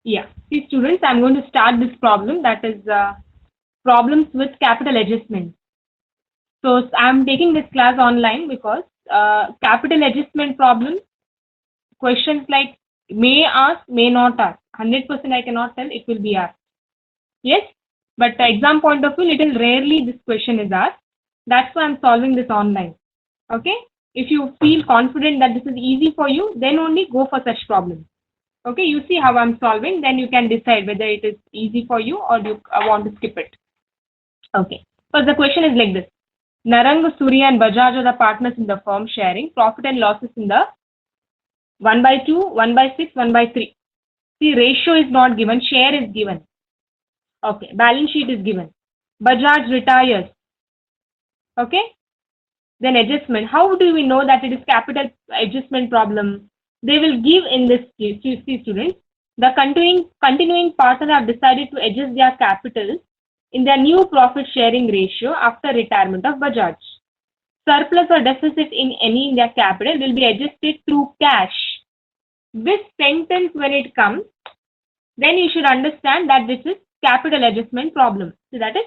Yeah. See students, I'm going to start this problem, that is problems with capital adjustment. So I'm taking this class online because capital adjustment problems, questions like may ask, may not ask. 100% I cannot tell it will be asked. Yes, but the exam point of view, little rarely this question is asked. That's why I'm solving this online. Okay. If you feel confident that this is easy for you, then only go for such problems. Okay, you see how I'm solving, then you can decide whether it is easy for you or you want to skip it. Okay, so the question is like this. Narang, Surya and Bajaj are the partners in the firm sharing profit and losses in the 1/2, 1/6, 1/3. See, ratio is not given, share is given. Okay, balance sheet is given. Bajaj retires. Okay, then adjustment. How do we know that it is capital adjustment problem? They will give in this case, you see students, the continuing partner have decided to adjust their capital in their new profit sharing ratio after retirement of Bajaj. Surplus or deficit in any in their capital will be adjusted through cash. This sentence when it comes, then you should understand that this is capital adjustment problem. So that is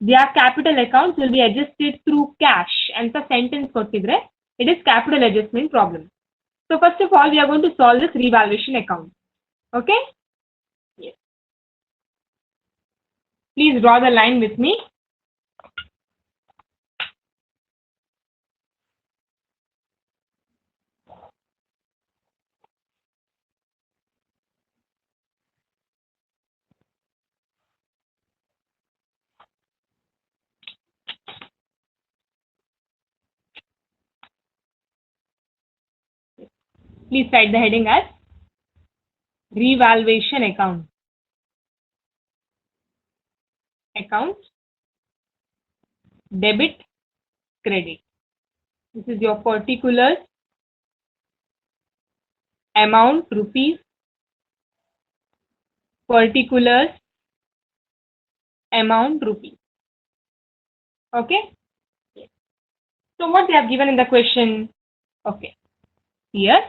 their capital accounts will be adjusted through cash, and the sentence kottidre, it is capital adjustment problem. So first of all, we are going to solve this revaluation account. Okay? Yes. Please draw the line with me. Please write the heading as revaluation account. Account, debit, credit. This is your particulars, amount, rupees, particulars, amount, rupees. Okay? Yes. So what they have given in the question? Okay. Here,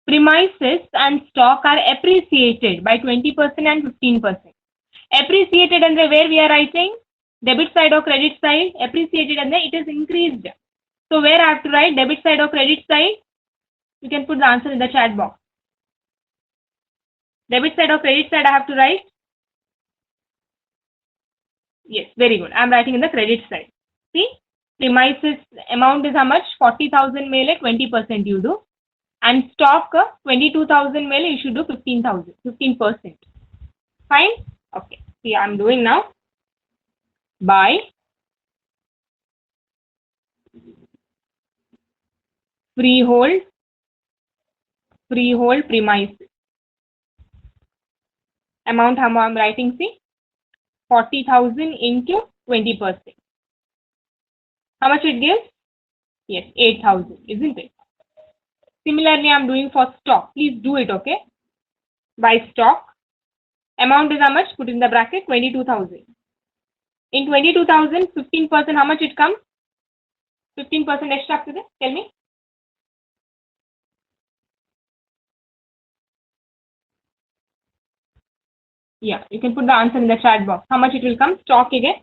premises and stock are appreciated by 20% and 15%. Appreciated and where we are writing? Debit side or credit side? Appreciated and it is increased. So where I have to write debit side or credit side? You can put the answer in the chat box. Debit side or credit side I have to write? Yes, very good. I am writing in the credit side. See, premises amount is how much? 40,000 mele, 20% you do. And stock 22,000 mele, you should do 15,000, 15%. Fine? Okay. See, I am doing now. By freehold premises. Amount how I am writing, see? 40,000 into 20%. How much it gives? Yes, 8,000, isn't it? Similarly, I am doing for stock. Please do it, okay? By stock. Amount is how much? Put in the bracket, 22,000. In 22,000, 15%, how much it comes? 15% extra, tell me. Yeah, you can put the answer in the chat box. How much it will come? Stock again.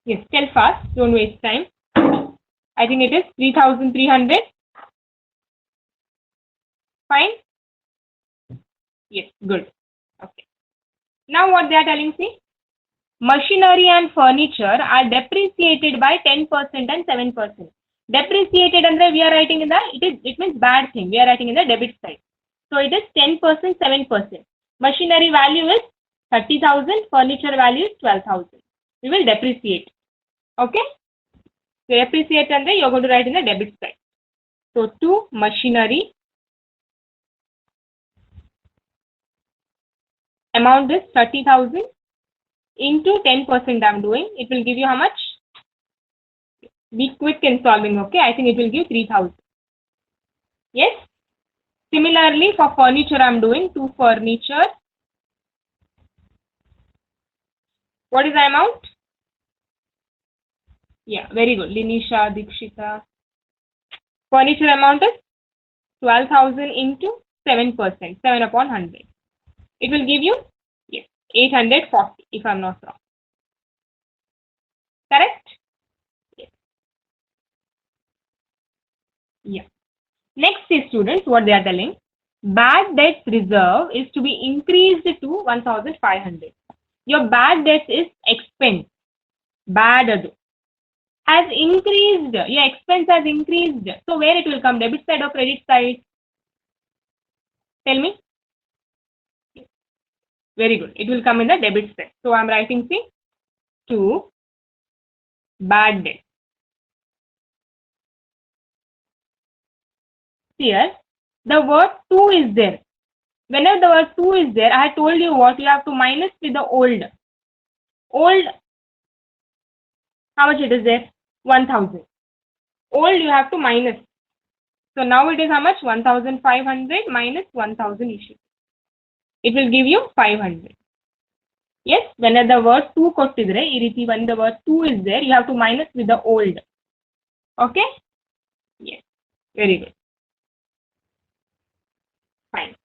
Yes, tell fast. Don't waste time. I think it is 3,300. Fine? Yes, good. Okay. Now what they are telling, see? Machinery and furniture are depreciated by 10% and 7%. Depreciated and we are writing in the, it means bad thing. We are writing in the debit side. So it is 10%, 7%. Machinery value is 30,000, furniture value is 12,000. We will depreciate. Okay? So depreciate and you are going to write in the debit side. So to machinery, amount is 30,000 into 10% I am doing. It will give you how much? Be quick in solving, okay? I think it will give 3,000. Yes? Similarly, for furniture, I am doing to furniture. What is the amount? Yeah, very good. Linisha, Dikshita. Furniture amount is 12,000 into 7%, 7 upon 100. It will give you, yes, 840 if I'm not wrong. Correct? Yes. Yeah. Next is students, what they are telling. Bad debts reserve is to be increased to 1,500. Your bad debt is expense. Bad has increased. Your expense has increased. So where it will come? Debit side or credit side? Tell me. Very good. It will come in the debit side. So I'm writing C to bad debt. Here, the word to is there. Whenever the word to is there, I told you what you have to minus with the old. Old, how much it is there? 1,000. Old you have to minus. So now it is how much? 1,500 minus 1,000 issue. It will give you 500. Yes, whenever the word to kottidre, ee riti when the word to is there, you have to minus with the old. Okay? Yes. Very good. Fine.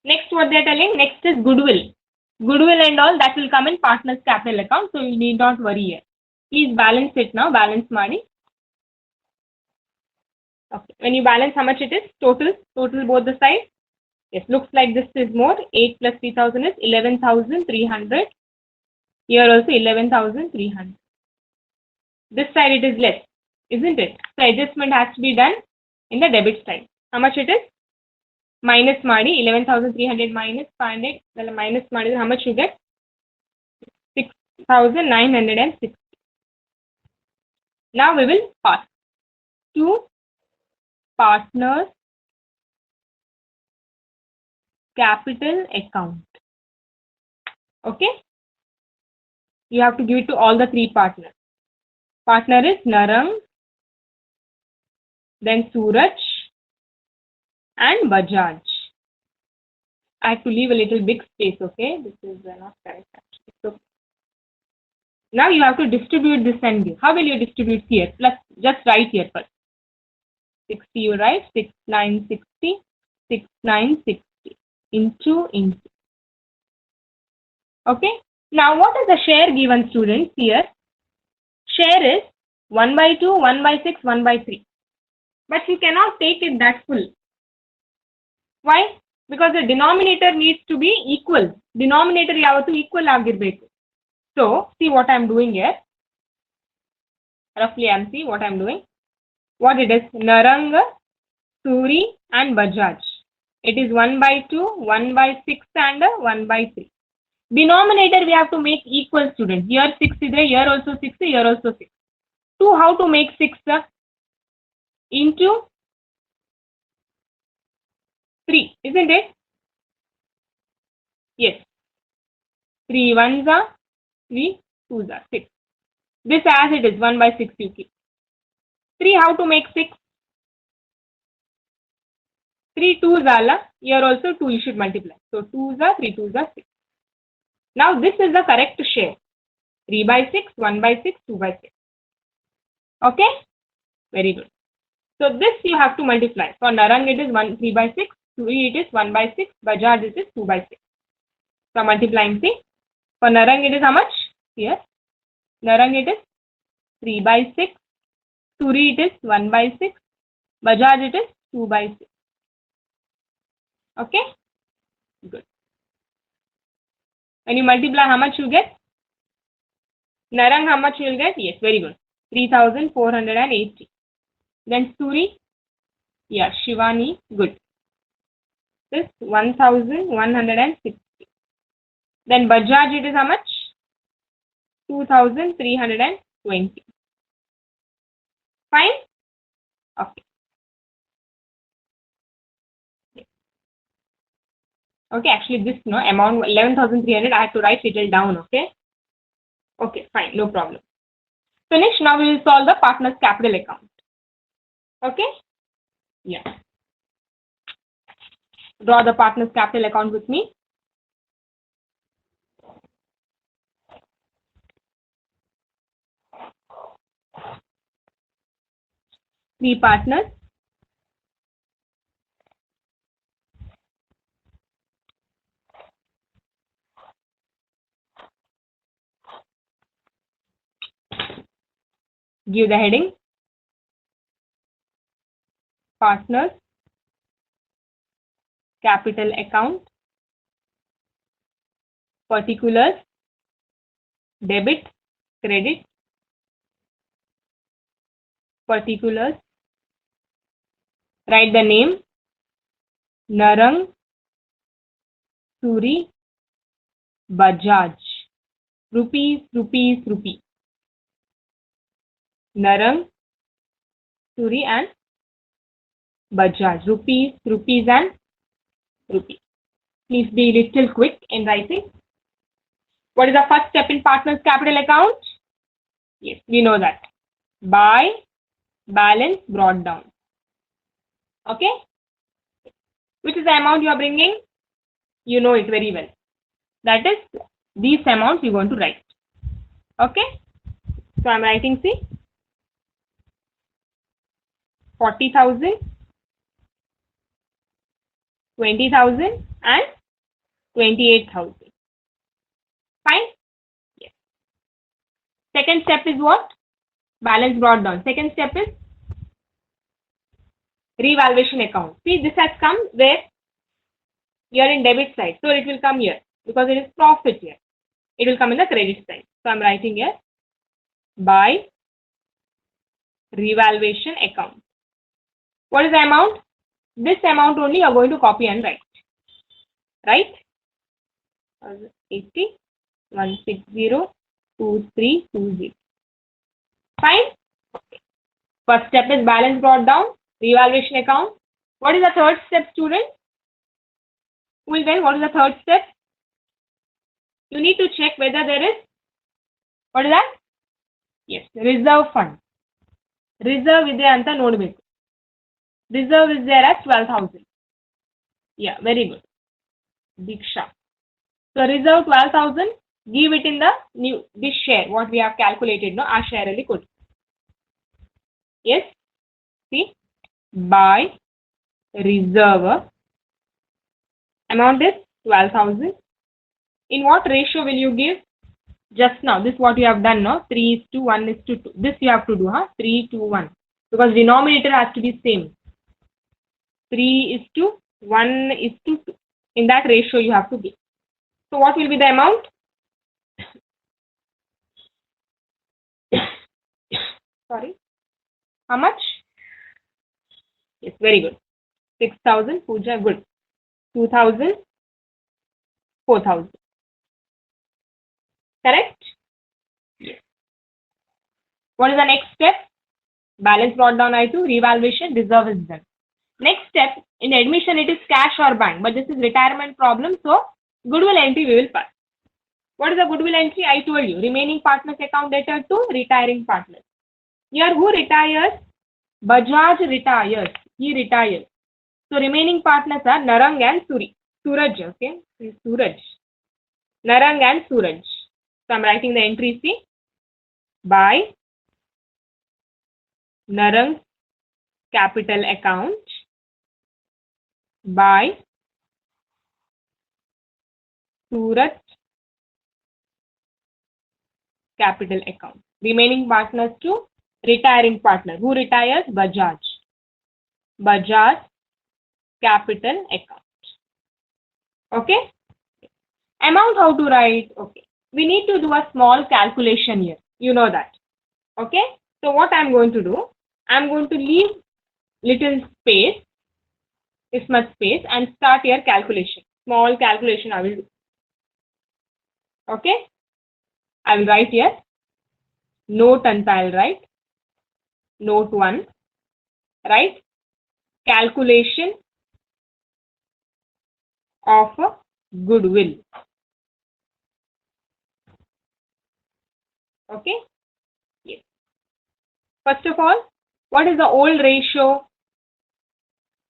Next, what they are telling? Next is goodwill. Goodwill and all that will come in partner's capital account, so you need not worry here. Please balance it now. Balance money. Okay. When you balance, how much it is? Total both the sides. Yes, looks like this is more. 8 plus 3,000 is 11,300. Here also 11,300. This side it is less, isn't it? So adjustment has to be done in the debit side. How much it is? Minus Madi, 11,300 minus 500. Well, minus Madi, how much you get? 6,960. Now we will pass to partners capital account. Okay? You have to give it to all the three partners. Partner is Narang, then Suraj, and Bajaj. I have to leave a little big space, okay? This is not correct actually. So now you have to distribute this and give. How will you distribute here? Plus, just write here first. 60 you write, 6,960, 6,960 into. Okay? Now what is the share given, students here? Share is 1 by 2, 1 by 6, 1 by 3. But you cannot take it that full. Why? Because the denominator needs to be equal. Denominator yavattu equal agirbeku. So, see what I am doing here. Roughly I am see what I am doing. What it is? Narang, Suri and Bajaj. It is 1 by 2, 1 by 6 and 1 by 3. Denominator we have to make equal, students. Here 6 is there, here also 6, here also 6. 2 how to make 6? Into 3, isn't it? Yes. 3 ones are 3 2s are 6. This as it is 1 by 6 you keep. 3 how to make 6? 3 2s are here also 2 you should multiply. So 2s are 3 2s are 6. Now this is the correct share. 3 by 6, 1 by 6, 2 by 6. Okay? Very good. So this you have to multiply. For Narang it is 3 by 6, Suri it is 1 by 6, Bajaj it is 2 by 6. So multiplying, see. For Narang it is how much? Here. Narang it is 3 by 6, Suri it is 1 by 6, Bajaj it is 2 by 6. Okay? Good. When you multiply, how much you get? Narang, how much you will get? Yes, very good. 3,480. Then Suri, yeah, Shivani, good. This 1,160. Then Bajaj, it is how much? 2,320. Fine? Okay. Okay, actually this no amount 11,300 I have to write it down, okay? Okay, fine, no problem. Finished. Now we will solve the partner's capital account. Okay? Yeah. Draw the partner's capital account with me. 3 partners. Give the heading. Partners, capital account, particulars, debit, credit, particulars. Write the name, Narang, Suri, Bajaj. Rupees, rupees, rupee. Narang, Suri and Bajaj. Rupees, rupees and rupee. Please be little quick in writing. What is the first step in partner's capital account? Yes, we know that. Buy, balance brought down. Okay? Which is the amount you are bringing? You know it very well. That is these amounts you are going to write. Okay? So I am writing, see, 40,000, 20,000 and 28,000. Fine? Yes. Second step is what? Balance brought down. Second step is revaluation account. See, this has come where you are in debit side. So it will come here because it is profit here. It will come in the credit side. So I am writing here by revaluation account. What is the amount? This amount only you are going to copy and write. Right? 80, 160, 2320. Fine? First step is balance brought down, revaluation account. What is the third step, student? Who will tell what is the third step? You need to check whether there is, what is that? Yes, reserve fund. Reserve is there anta nodbeku. Reserve is there at 12,000. Yeah, very good. Diksha. So reserve 12,000. Give it in the new this share. What we have calculated, no? Our share really good. Yes. See, by reserve amount is 12,000. In what ratio will you give? Just now, this is what you have done, no? 3:1:2. This you have to do, huh? 3:1. Because denominator has to be same. 3:1:2. In that ratio you have to give. So what will be the amount? Sorry. How much? Yes, very good. 6,000, Pooja, good. 2,000, 4,000. Correct? Yes. What is the next step? Balance brought down I2, revaluation, reserve is done. Next step, in admission it is cash or bank, but this is retirement problem, so goodwill entry we will pass. What is the goodwill entry? I told you, remaining partners account debtor to retiring partners. Here who retires? Bajaj retires. He retires. So remaining partners are Narang and Suraj, okay? Suraj. Narang and Suraj. So I'm writing the entry, see, by Narang capital account, by Suraj capital account. Remaining partners to retiring partner. Who retires? Bajaj. Bajaj capital account. Okay? Amount how to write? Okay. We need to do a small calculation here. You know that. Okay? So what I'm going to do? I'm going to leave little space, this much space, and start here calculation. Small calculation I will do. Okay? I will write here. Note and I'll write. Note 1. Right? Calculation of goodwill. Okay? Yes. First of all, what is the old ratio?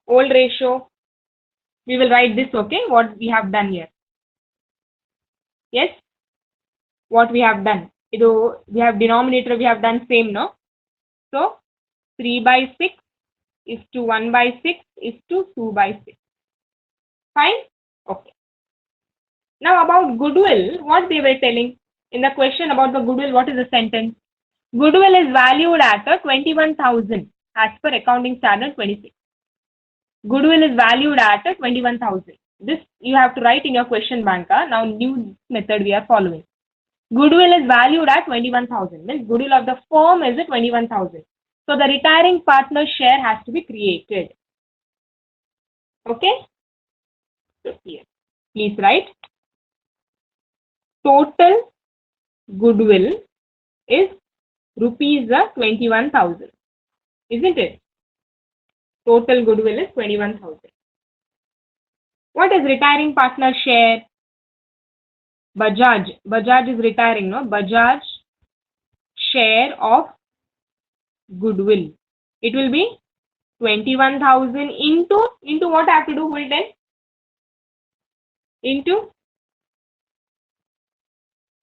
Old ratio. We will write this, okay? What we have done here. Yes? What we have done. We have denominator, we have done same, no? So, 3 by 6 is to 1 by 6 is to 2 by 6. Fine? Okay. Now about goodwill, what they were telling in the question about the goodwill, what is the sentence? Goodwill is valued at 21,000 as per accounting standard 26. Goodwill is valued at 21,000. This you have to write in your question banker. Now new method we are following. Goodwill is valued at 21,000. Means goodwill of the firm is at 21,000. So the retiring partner share has to be created. Okay? So here, please write. Total goodwill is rupees 21,000. Isn't it? Total goodwill is 21,000. What is retiring partner share? Bajaj. Bajaj is retiring, no? Bajaj share of goodwill. It will be 21,000 into what I have to do, Wilton? Into,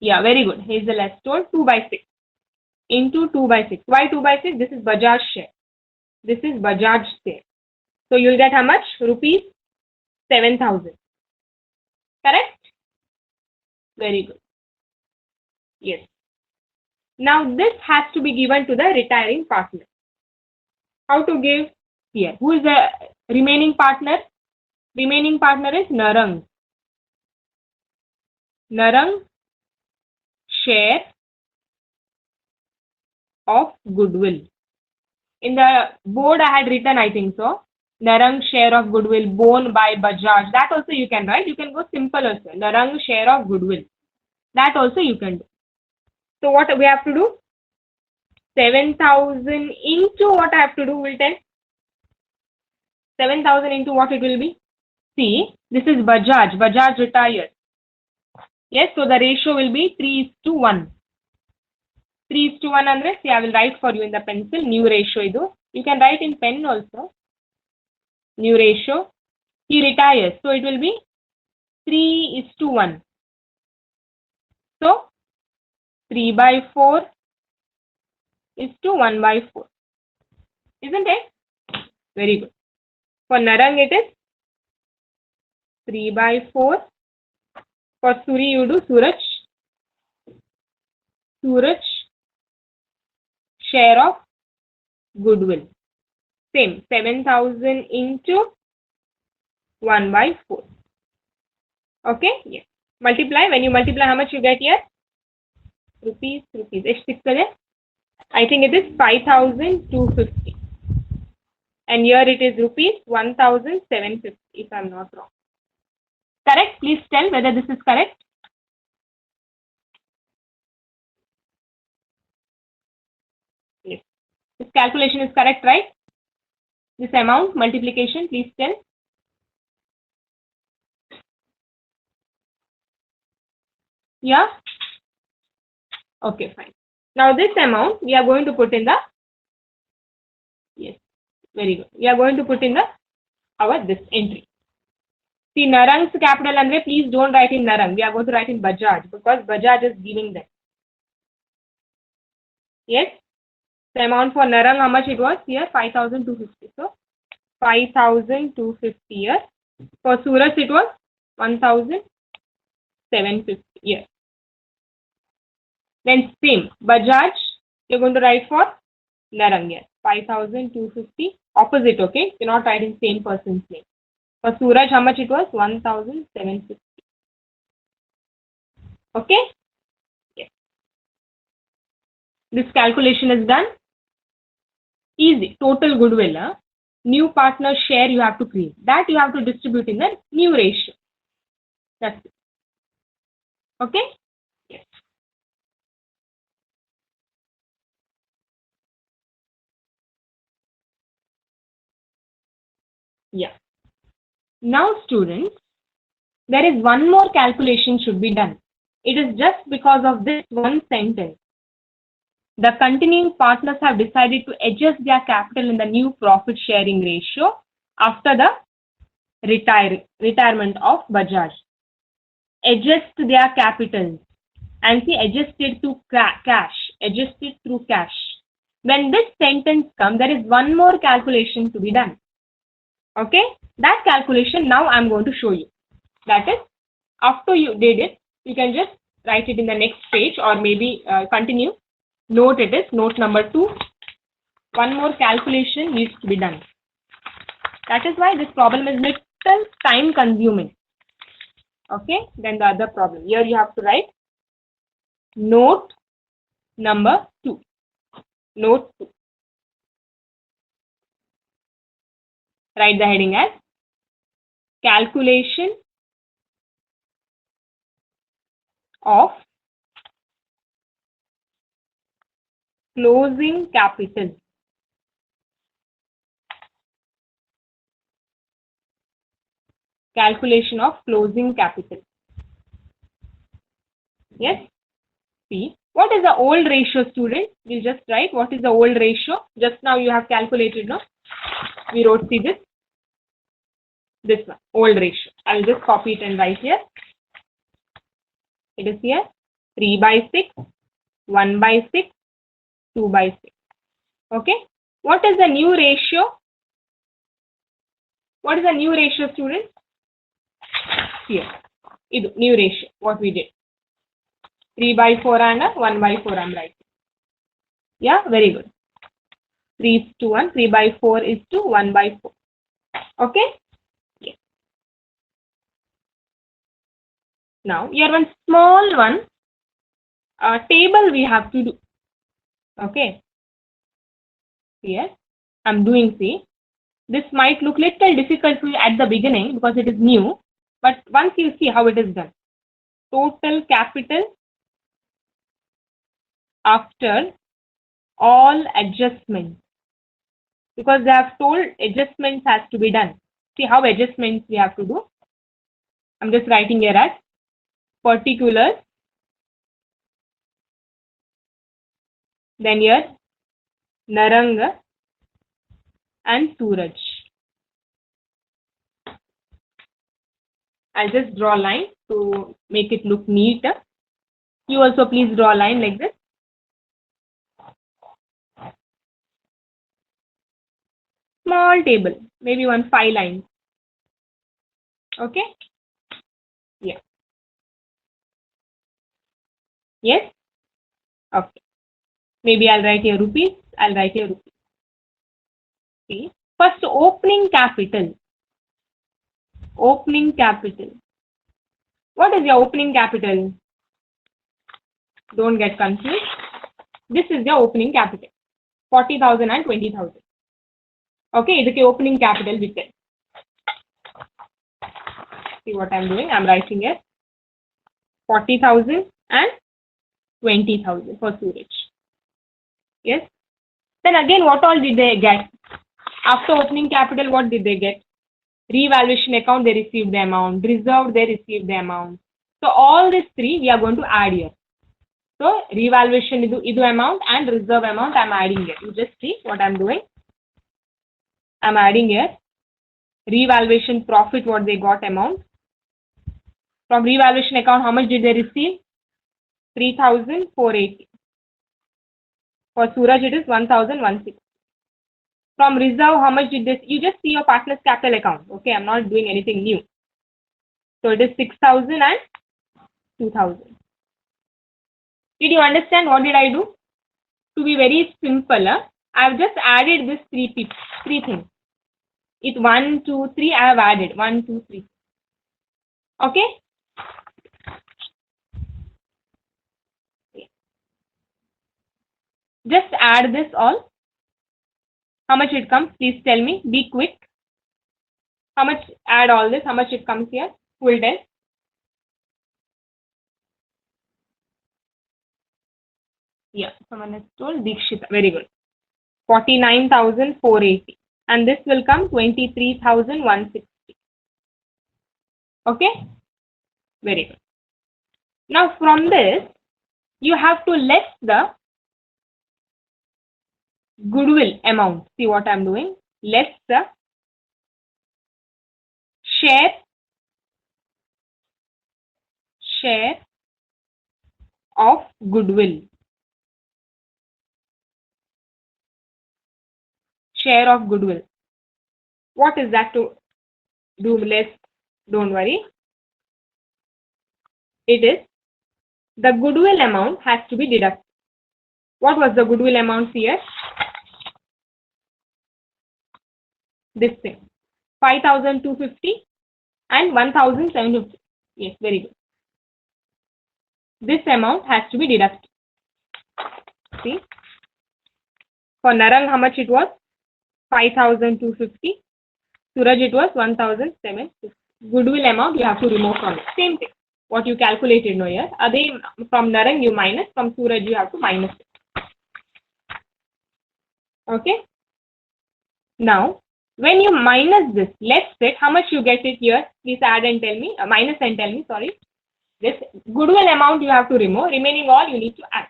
yeah, very good. Hazel has told 2 by 6. Into 2 by 6. Why 2 by 6? This is Bajaj share. This is Bajaj share. So you will get how much? Rupees 7,000. Correct? Very good. Yes. Now this has to be given to the retiring partner. How to give? Here. Who is the remaining partner? Remaining partner is Narang. Narang share of goodwill. In the board I had written, I think so. Narang share of goodwill borne by Bajaj. That also you can write. You can go simple also. Narang share of goodwill. That also you can do. So what we have to do? 7,000 into what I have to do, will tell. 7,000 into what it will be? See, this is Bajaj. Bajaj retired. Yes, so the ratio will be 3:1. 3:1 andre, see, I will write for you in the pencil. New ratio idu. You can write in pen also. New ratio. He retires. So it will be 3:1. So 3 by 4 is to 1 by 4. Isn't it? Very good. For Narang it is 3 by 4. For Suri you do Suraj. Suraj share of goodwill. Same. 7,000 into 1 by 4. Okay? Yes. Multiply. When you multiply, how much you get here? Rupees. I think it is 5,250. And here it is rupees 1,750 if I am not wrong. Correct? Please tell whether this is correct. Yes. This calculation is correct, right? This amount, multiplication, please tell. Yeah? Okay, fine. Now this amount we are going to put in the, yes, very good. We are going to put in the this entry. See, Narang's capital andre, please don't write in Narang. We are going to write in Bajaj because Bajaj is giving them. Yes. The amount for Narang, how much it was here? 5,250. So 5,250 here. For Suraj it was 1,750 here. Then same Bajaj, you're going to write for Narang here. 5,250. Opposite, okay? You're not writing same person's name. For Suraj, how much it was? 1,750. Okay? Yes. This calculation is done. Easy. Total goodwill. New partner share you have to create. That you have to distribute in the new ratio. That's it. Okay? Yes. Yeah. Now students, there is one more calculation should be done. It is just because of this one sentence. The continuing partners have decided to adjust their capital in the new profit sharing ratio after the retirement of Bajaj. Adjust their capitals and see adjusted to cash. Adjusted through cash. When this sentence comes, there is one more calculation to be done. Okay, that calculation now I'm going to show you. That is, after you did it, you can just write it in the next page or maybe continue. Note it is note number 2. One more calculation needs to be done. That is why this problem is little time consuming. Okay, then the other problem. Here you have to write note number 2. Note 2. Write the heading as calculation of closing capital. Calculation of closing capital. Yes. See, what is the old ratio, student? We'll just write what is the old ratio. Just now you have calculated, no? We wrote, see this one, old ratio. I'll just copy it and write here. It is here 3/6, 1/6, 2/6. Okay. What is the new ratio? What is the new ratio, students? Here. New ratio. What we did. 3/4 and 1/4 I'm writing. Yeah, very good. 3:1. 3/4 is to 1/4. Okay. Yes. Now, here one small one table we have to do. Okay. Here, I'm doing, see. This might look little difficult to you at the beginning because it is new, but once you see how it is done. Total capital after all adjustments. Because they have told adjustments has to be done. See how adjustments we have to do. I'm just writing here as particulars. Then here Narang and Suraj. I'll just draw a line to make it look neat. You also please draw a line like this. Small table, maybe 5 lines. Okay? Yeah. Yes? Okay. Maybe I'll write here rupees. I'll write here rupees. See. First, opening capital. Opening capital. What is your opening capital? Don't get confused. This is your opening capital. 40,000 and 20,000. Okay, this is the opening capital with it. See what I'm doing? I'm writing here 40,000 and 20,000 for Suraj. Yes. Then again, what all did they get? After opening capital, what did they get? Revaluation account, they received the amount. Reserve, they received the amount. So all these three we are going to add here. So revaluation is the amount and reserve amount I'm adding here. You just see what I'm doing. I'm adding here revaluation profit, what they got amount. From revaluation account, how much did they receive? 3,480. For Suraj, it is 1,160. From reserve, how much did this? You just see your partner's capital account. Okay, I'm not doing anything new. So it is 6,000 and 2,000. Did you understand what did I do? To be very simple, I've just added this three things. It's 1, 2, 3. I have added 1, 2, 3. Okay. Just add this all. How much it comes? Please tell me. Be quick. How much? Add all this. How much it comes here? Who will tell? Yeah, someone has told Dikshita. Very good. 49,480. And this will come 23,160. Okay? Very good. Now from this, you have to less the goodwill amount. See what I'm doing? Less the share of goodwill. share of goodwill. What is that to do? Don't worry. It is the goodwill amount has to be deducted. What was the goodwill amount here? This thing, 5,250 and 1,750. Yes, very good. This amount has to be deducted. See, for Narang, how much it was? 5,250. Suraj, it was 1,750. Goodwill amount you have to remove from it. Same thing. What you calculated no here. Again, from Narang you minus, from Suraj you have to minus it. Okay. Now, when you minus this, let's check how much you get it here. Please add and tell me, minus and tell me, sorry. This goodwill amount you have to remove. Remaining all you need to add.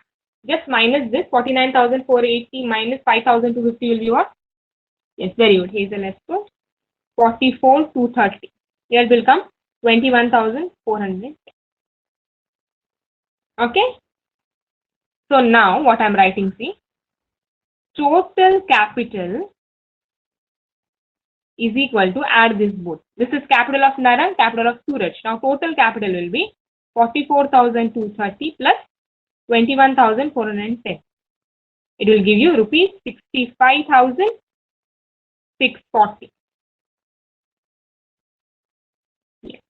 Just minus this 49,480 minus 5,250 will be what? Yes, very good. Hazel Esco. 44,230. Here it will come 21,400. Okay. So now what I'm writing, see, total capital is equal to, add this both. This is capital of Narang, capital of Suraj. Now total capital will be 44,230 plus 21,410. It will give you rupees 65,640. Yes.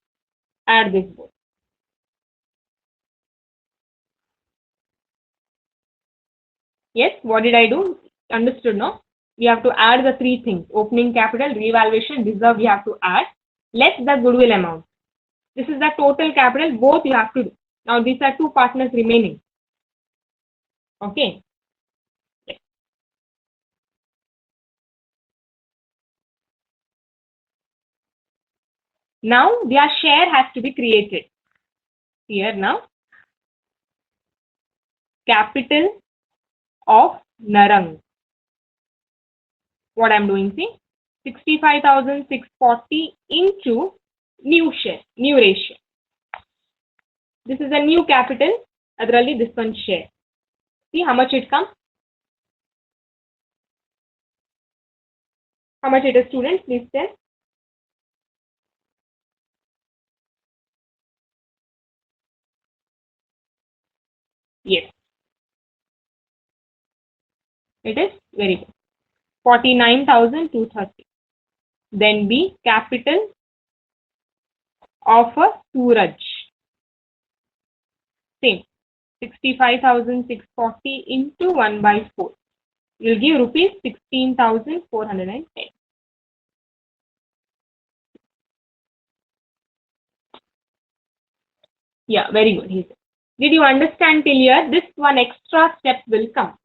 Add this both. Yes, what did I do? Understood, no? We have to add the three things. Opening capital, revaluation, reserve we have to add. Less the goodwill amount. This is the total capital, both you have to do. Now these are two partners remaining. Okay. Yes. Now their share has to be created. Here now. Capital of Narang. What I'm doing, see, 65,640 into new share, new ratio. This is a new capital, adrally this one share. See how much it comes? How much it is, students? Please tell. Yes. It is very good. 49,230. Then B, capital of a Suraj. Same. 65,640 into 1 by 4. You will give rupees 16,410. Yeah, very good. Did you understand till here? This one extra step will come.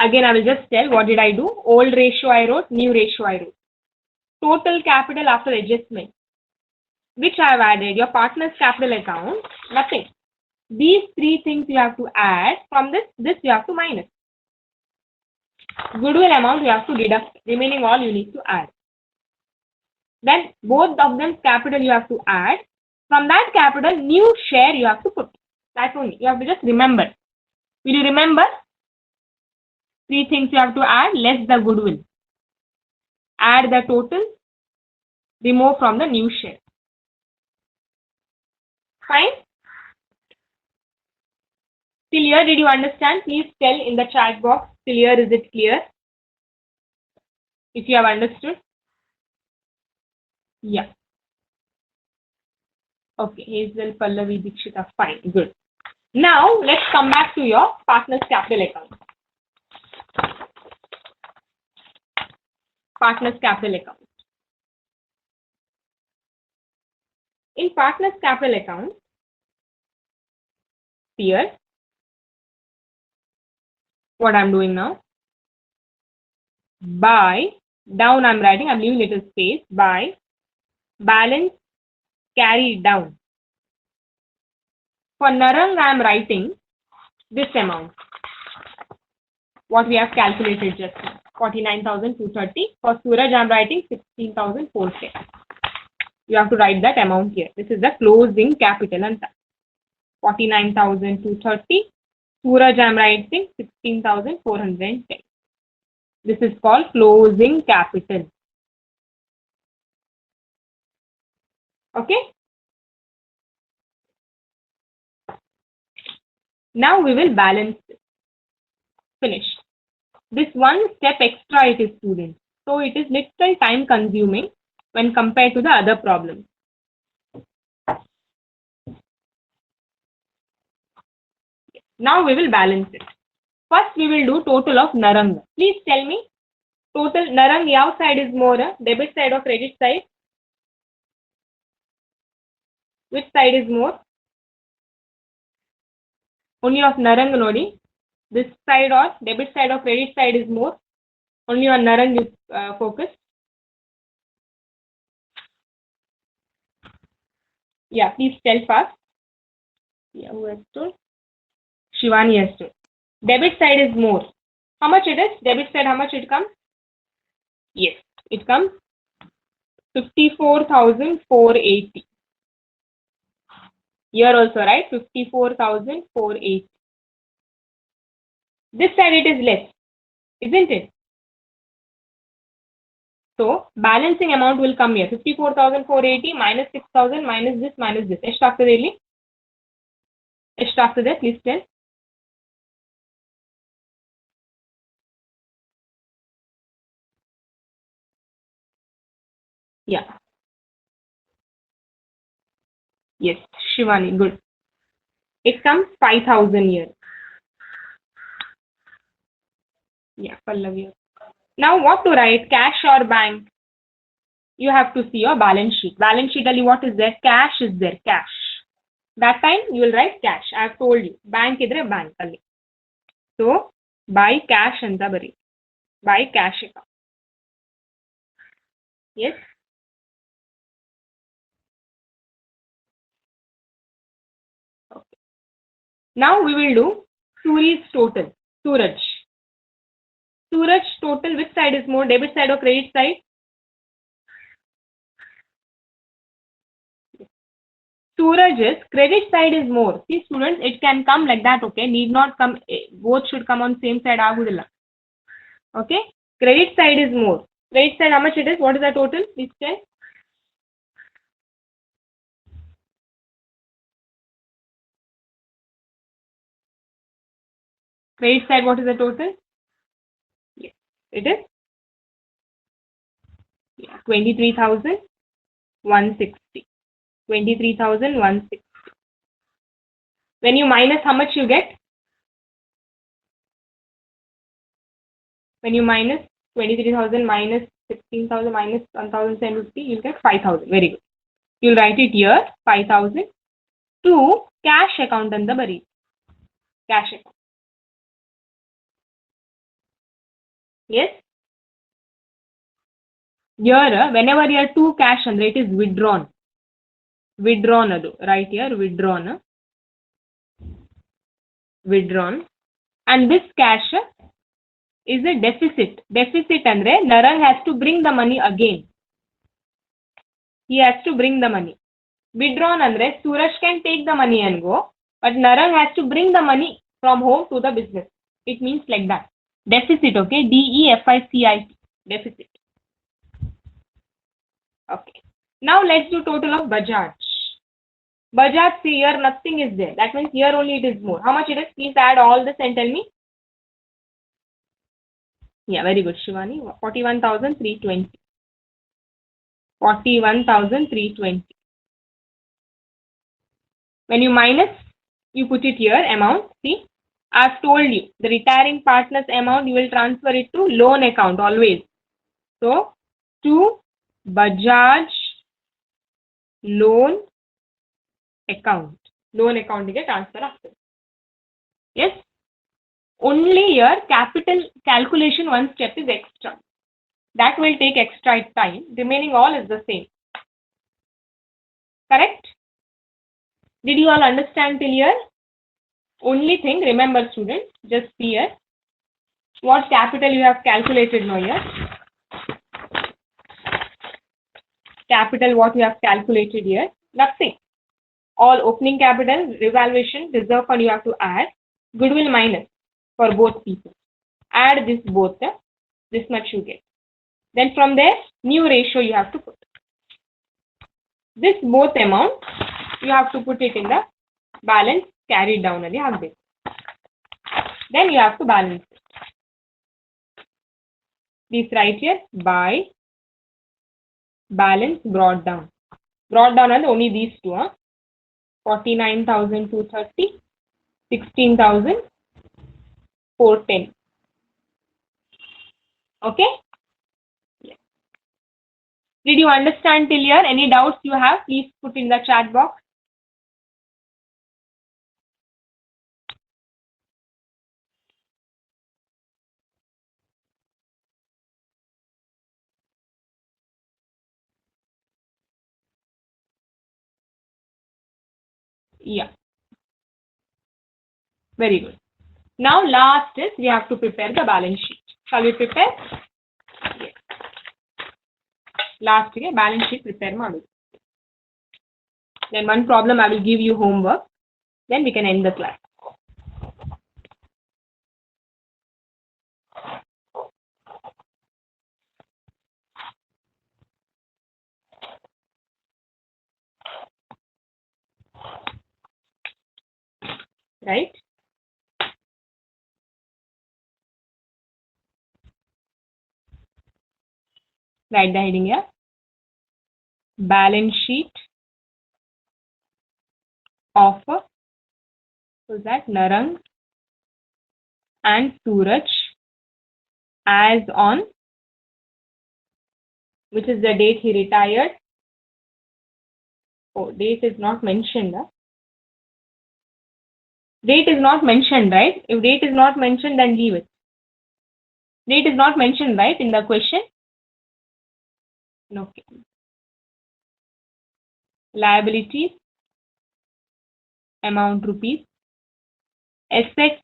Again, I will just tell what did I do. Old ratio I wrote, new ratio I wrote. Total capital after adjustment. Which I have added. Your partner's capital account. Nothing. These three things you have to add. From this you have to minus. Goodwill amount you have to deduct. Remaining all you need to add. Then both of them capital you have to add. From that capital, new share you have to put. That's only. You have to just remember. Will you remember? Three things you have to add, less the goodwill. Add the total, remove from the new share. Fine? Till here, did you understand? Please tell in the chat box. Till here, is it clear? If you have understood. Yeah. Okay, Hazel, Pallavi, Dikshita. Fine, good. Now, let's come back to your partner's capital account. Partner's capital account. In partner's capital account, here, what I'm doing now, by, down I'm writing, I'm leaving little space, by balance carried down. For Narang, I'm writing this amount. What we have calculated just now. 49,230. For Suraj, I am writing 16,410. You have to write that amount here. This is the closing capital and 49,230. Suraj, I am writing 16,410. This is called closing capital. Okay. Now we will balance it. Finish. This one step extra it is, students. So it is little time consuming when compared to the other problems. Now we will balance it. First we will do total of narang. Please tell me, total narang yav side is more, debit side or credit side? Which side is more? Only of narang nodi. This side or debit side or credit side is more. Only on narang you focus. Yeah, please tell fast. Yeah, who has told? Shivani has told. Debit side is more. How much it is? Debit side, how much it comes? Yes, it comes 54,480. Here also, right? 54,480. This side it is less, isn't it? So balancing amount will come here. 54,480 minus 6,000 minus this minus this. ಎಷ್ಟು ಆಗ್ತದೆ ಇಲ್ಲಿ? ಎಷ್ಟು ಆಗ್ತದೆ? Please tell. Yeah. Yes, Shivani, good. It comes 5,000 here. Yeah, Pallavi. Now what to write? Cash or bank? You have to see your balance sheet. Balance sheet ali what is there? Cash is there. Cash. That time you will write cash. I have told you. Bank idre bank ali. So buy cash anta bari. Buy cash account. Yes. Okay. Now we will do Suri's total. Suraj. Suraj total, which side is more? Debit side or credit side? Suraj's credit side is more. See students, it can come like that, okay? Need not come, both should come on same side. Okay? Credit side is more. Credit side, how much it is? What is the total? Please tell. Credit side, what is the total? Yes, it is 23,160. 23,160. When you minus, how much you get? When you minus 23,000 minus 16,000 minus 1,750, you'll get 5,000. Very good. You'll write it here, 5,000 to cash account and the bari. Cash account. Yes. Here, whenever you are to cash and it is withdrawn. Withdrawn adu. Right here, withdrawn. Withdrawn. And this cash is a deficit. Deficit andre Narang has to bring the money again. He has to bring the money. Withdrawn andre Suraj can take the money and go, but Narang has to bring the money from home to the business. It means like that. Deficit, okay? DEFICIT. Deficit. Okay. Now let's do total of Bajaj. Bajaj, see here nothing is there. That means here only it is more. How much it is? Please add all this and tell me. Yeah, very good, Shivani. 41,320. 41,320. When you minus, you put it here, amount. See, I've told you, the retiring partner's amount, you will transfer it to loan account always. So, to Bajaj loan account. Loan account get transfer after. Yes. Only here capital calculation one step is extra. That will take extra time. Remaining all is the same. Correct? Did you all understand till here? Only thing, remember students, just see here. What capital you have calculated now here? Capital what you have calculated here? Nothing. All opening capital, revaluation, reserve fund you have to add. Goodwill minus for both people. Add this both. This much you get. Then from there, new ratio you have to put. This both amount, you have to put it in the balance carried down. Then you have to balance it. Please write here by balance brought down. Brought down are only these two. 49,230, 16,410. Okay? Yes. Did you understand till here? Any doubts you have? Please put in the chat box. Yeah. Very good. Now last is we have to prepare the balance sheet. Shall we prepare? Yes. Last balance sheet prepare model. Then one problem I will give you homework. Then we can end the class. Right? Write the heading here. Balance sheet of so that Narang and Suraj as on, which is the date he retired. Oh, date is not mentioned. Date is not mentioned, right? If date is not mentioned, then leave it. Date is not mentioned, right, in the question? Okay. Liabilities, amount rupees. Assets,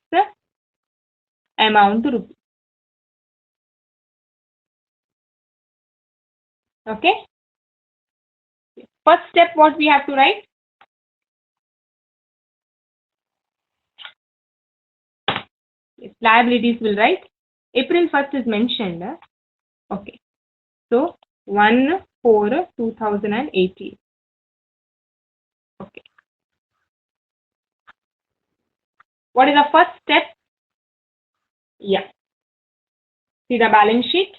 amount rupees. Okay. First step, what we have to write? Yes, liabilities will write. April 1st is mentioned. Okay. So 1/4/2018. Okay. What is the first step? Yeah. See the balance sheet.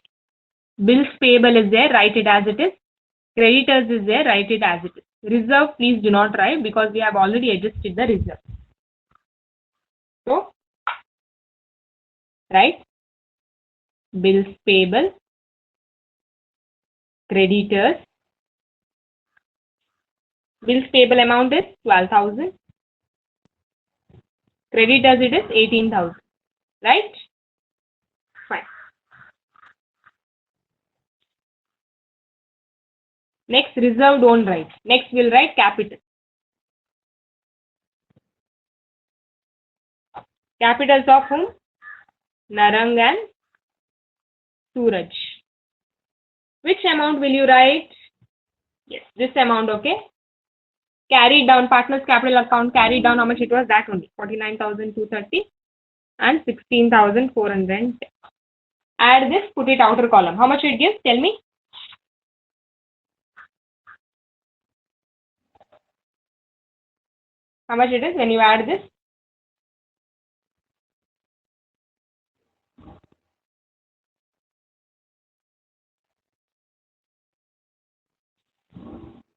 Bills payable is there. Write it as it is. Creditors is there. Write it as it is. Reserve, please do not write because we have already adjusted the reserve. So, right? Bills payable. Creditors. Bills payable amount is 12,000. Creditors it is 18,000. Right? Fine. Next, reserve don't write. Next, we'll write capital. Capitals of whom? Narang and Suraj. Which amount will you write? Yes, this amount, okay? Carried down, partners capital account carried down, how much it was? That only, 49,230 and 16,410. Add this, put it outer column. How much it gives? Tell me. How much it is when you add this?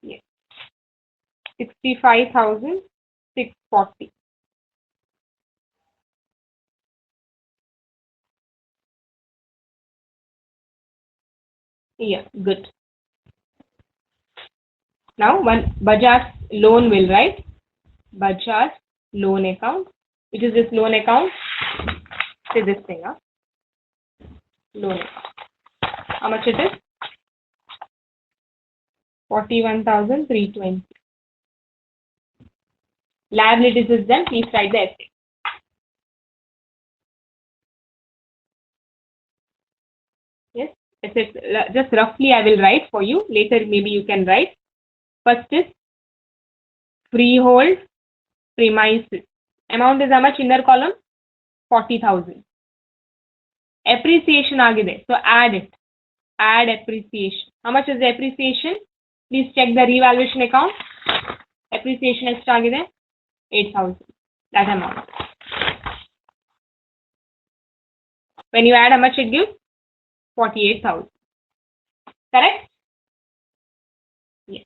Yes. 65,640. Yeah, good. Now, one Bajaj loan will write. Bajaj loan account. Which is this loan account? Say this thing, loan account. How much it is? 41,320. Liabilities is then, please write the essay. Yes, assets, just roughly I will write for you. Later maybe you can write. First is freehold premises. Amount is how much? Inner column? 40,000. appreciation ಆಗಿದೆ. So add it. Add appreciation. How much is the appreciation? Please check the revaluation account. Appreciation ಎಷ್ಟಾಗಿದೆ? 8,000. That amount. When you add, how much it gives? 48,000. Correct? Yes.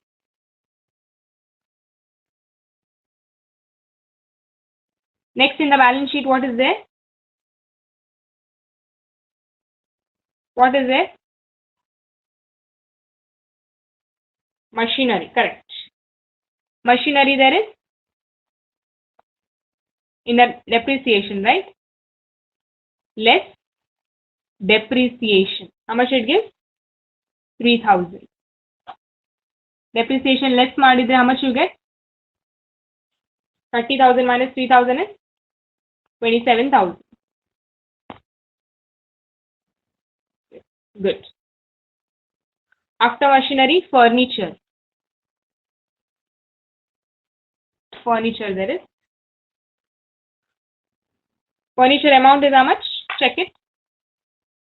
Next in the balance sheet, what is there? What is there? Machinery. Correct. Machinery there is in the depreciation, right? Less depreciation. How much it gives? 3,000. Depreciation less ಮಾಡಿದ್ರೆ how much you get? 30,000 minus 3,000 is 27,000. Good. After machinery, furniture. Furniture there is. Furniture amount is how much? Check it.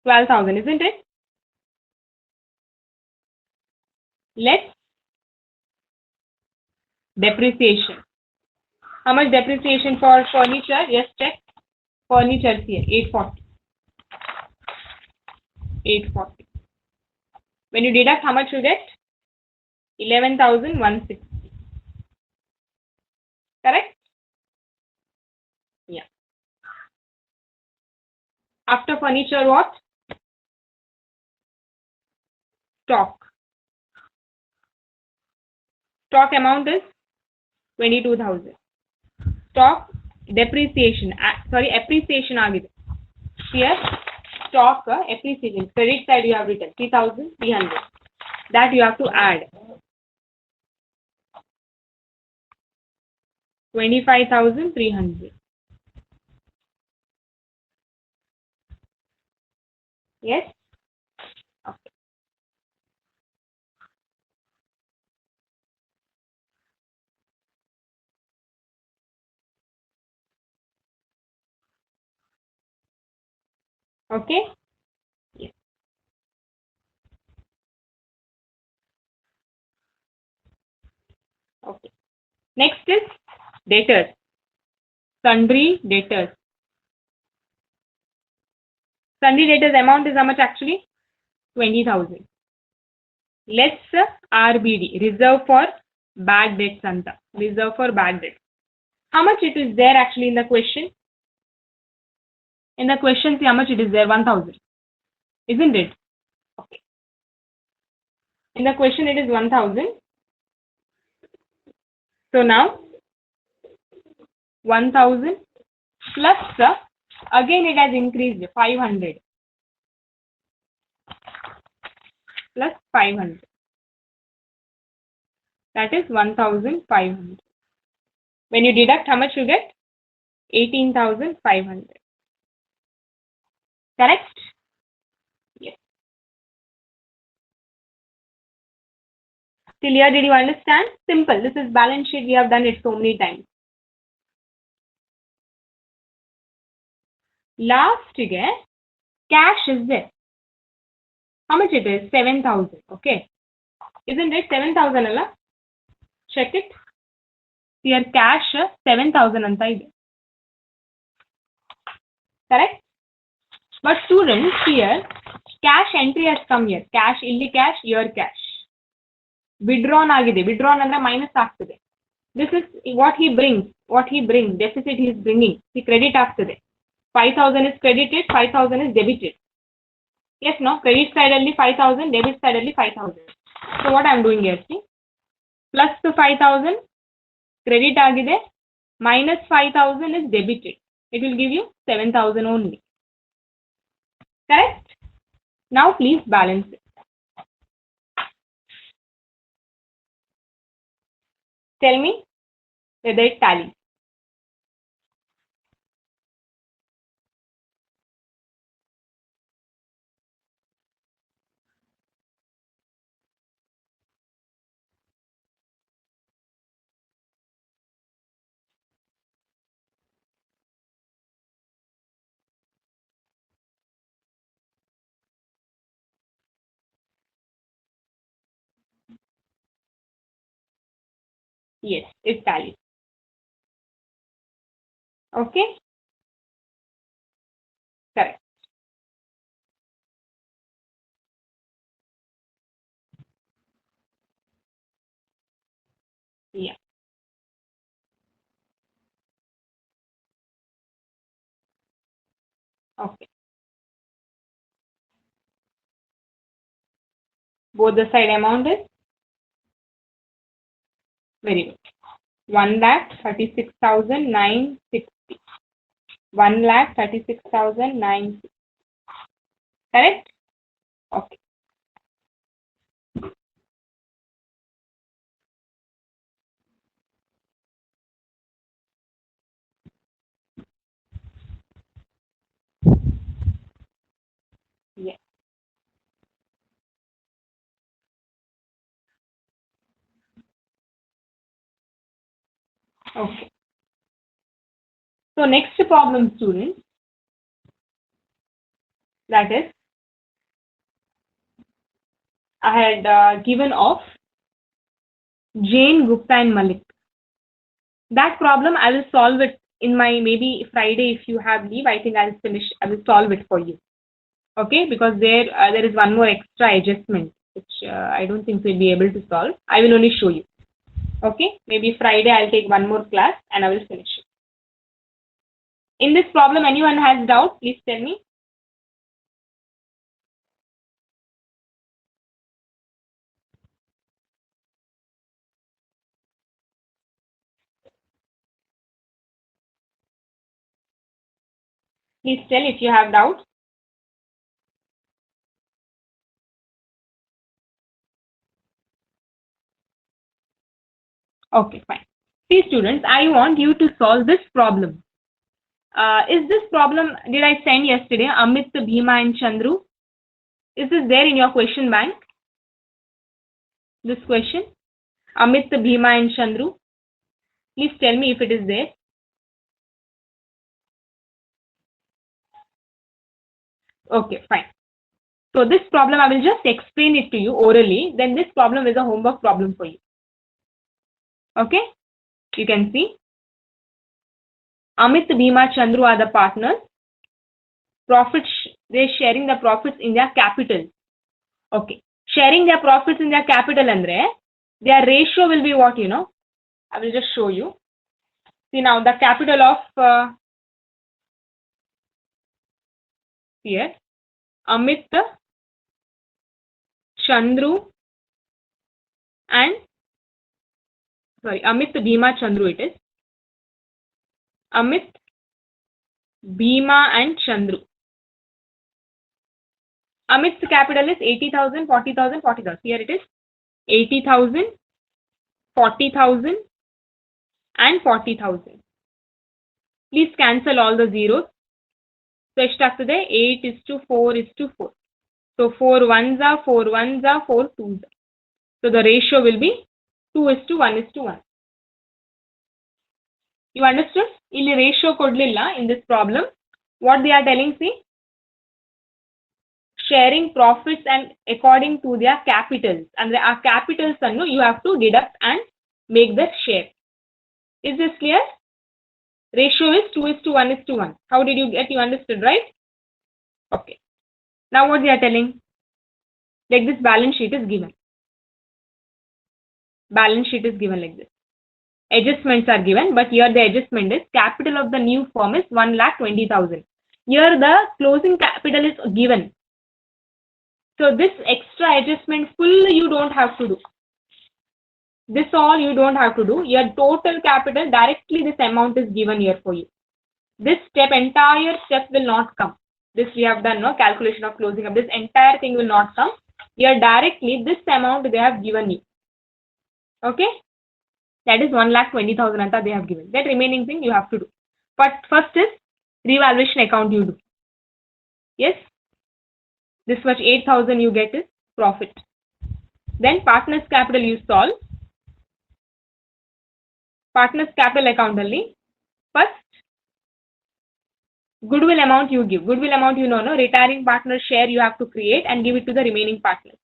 12,000, isn't it? Let's depreciation. How much depreciation for furniture? Yes, check. Furniture here, 840. 840. When you deduct, how much you get? 11,160. Correct? Yeah. After furniture, what? Stock. Stock amount is 22,000. Stock depreciation. Appreciation ಆಗಿದೆ. Here, stock appreciation. Credit side you have written 3,300. That you have to add. 25,300. Yes? Okay. Okay? Yes. Okay. Next is debtors. Sundry debtors. Sundry debtors amount is how much actually? 20,000. Let's RBD. Reserve for bad debts anta. Reserve for bad debts. How much it is there actually in the question? In the question, see how much it is there? 1,000. Isn't it? Okay. In the question, it is 1,000. So now, 1,000 plus, again it has increased 500. Plus 500. That is 1,500. When you deduct, how much you get? 18,500. Correct? Yes. Till here, did you understand? Simple. This is balance sheet. We have done it so many times. Last again, cash is there. How much it is? 7,000. Okay. Isn't it 7,000 alla? Check it. Here cash 7,000 anta ide. Correct? But students, here cash entry has come here. Cash illi cash, here cash. Withdrawn agide. Withdrawn andre minus ಆಗ್ತದೆ. This is what he brings. What he brings. Deficit he is bringing. He credit ಆಗ್ತದೆ. 5,000 is credited. 5,000 is debited. Yes, no? Credit side only 5,000. Debit side only 5,000. So what I am doing here? See? Plus to 5,000. Credit agide. Minus 5,000 is debited. It will give you 7,000 only. Correct? Now please balance it. Tell me whether it tallies. Yes, it tallies. Okay, correct. Yeah, okay. Both the side amount is very good. 1,36,960. 1,36,960. Correct? Okay. Yeah. Okay. So next problem, students, that is, I had given off Jane, Gupta, and Malik. That problem I will solve it in my maybe Friday if you have leave. I think I'll finish. I will solve it for you. Okay, because there is one more extra adjustment which I don't think we'll be able to solve. I will only show you. Okay, maybe Friday I'll take one more class and I will finish it. In this problem, anyone has doubt? Please tell me. Please tell if you have doubt. Okay, fine. See, students, I want you to solve this problem. Is this problem, did I send yesterday, Amit, Bhima, and Chandru? Is this there in your question bank? This question? Amit, Bhima, and Chandru? Please tell me if it is there. Okay, fine. So this problem, I will just explain it to you orally. Then this problem is a homework problem for you. Okay? You can see. Amit, Bhima, Chandru are the partners. Profits, they're sharing the profits in their capital. Okay. Sharing their profits in their capital andre, their ratio will be what, you know? I will just show you. See now, the capital of here, Amit, Chandru, and Amit, Bhima, Chandru it is. Amit, Bhima, and Chandru. Amit's capital is 80,000, 40,000, 40,000. Here it is 80,000, 40,000, and 40,000. Please cancel all the zeros. So, ಎಷ್ಟಾಗ್ತದೆ 8:4:4. So, 4 ones are 4 ones are 4 twos. So, the ratio will be 2:1:1. You understood? ಇಲ್ಲಿ ratio ಕೊಡ್ಲಿಲ್ಲ in this problem. What they are telling, see? Sharing profits and according to their capitals. And our capitals you have to deduct and make the share. Is this clear? Ratio is 2:1:1. How did you get? You understood, right? Okay. Now what they are telling? Like this balance sheet is given. Balance sheet is given like this. Adjustments are given, but here the adjustment is capital of the new firm is 1,20,000. Here the closing capital is given. So this extra adjustment full you don't have to do. This all you don't have to do. Your total capital directly this amount is given here for you. This entire step will not come. This we have done, no calculation of closing up. This entire thing will not come. Here directly this amount they have given you. Okay, that is 1,20,000 they have given. That remaining thing you have to do. But first is revaluation account you do. Yes, this much 8,000 you get is profit. Then partners capital you solve. Partners capital account only. First, goodwill amount you give. Goodwill amount you know, no? Retiring partner share you have to create and give it to the remaining partners.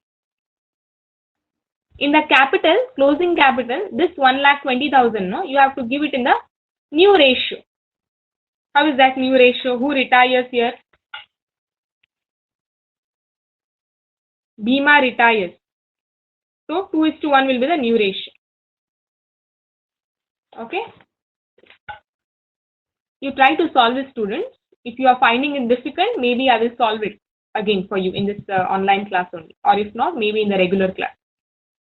In the capital, closing capital, this 1,20,000, no, you have to give it in the new ratio. How is that new ratio? Who retires here? Bhima retires. So 2:1 will be the new ratio. Okay. You try to solve it, students. If you are finding it difficult, maybe I will solve it again for you in this online class only. Or if not, maybe in the regular class.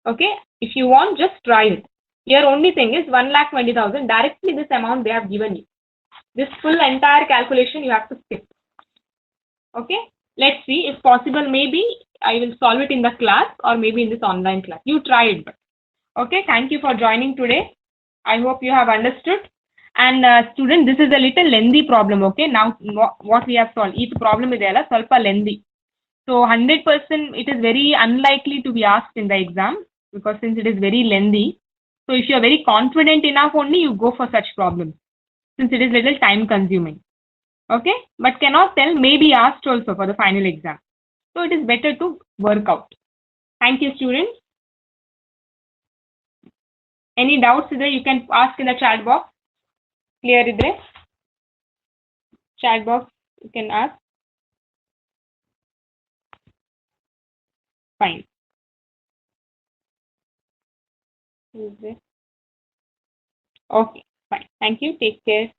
Okay. If you want, just try it. Your only thing is 1,20,000. Directly this amount they have given you. This full entire calculation you have to skip. Okay. Let's see. If possible, maybe I will solve it in the class or maybe in this online class. You try it. Okay. Thank you for joining today. I hope you have understood. And student, this is a little lengthy problem. Okay. Now what we have solved. Each problem is ಸ್ವಲ್ಪ lengthy. So 100% it is very unlikely to be asked in the exam because since it is very lengthy. So if you are very confident enough only, you go for such problems since it is little time consuming. Okay. But cannot tell, may be asked also for the final exam. So it is better to work out. Thank you, students. Any doubts there you can ask in the chat box. Clear is there? Chat box you can ask. Fine. Is there? Okay, fine. Thank you. Take care.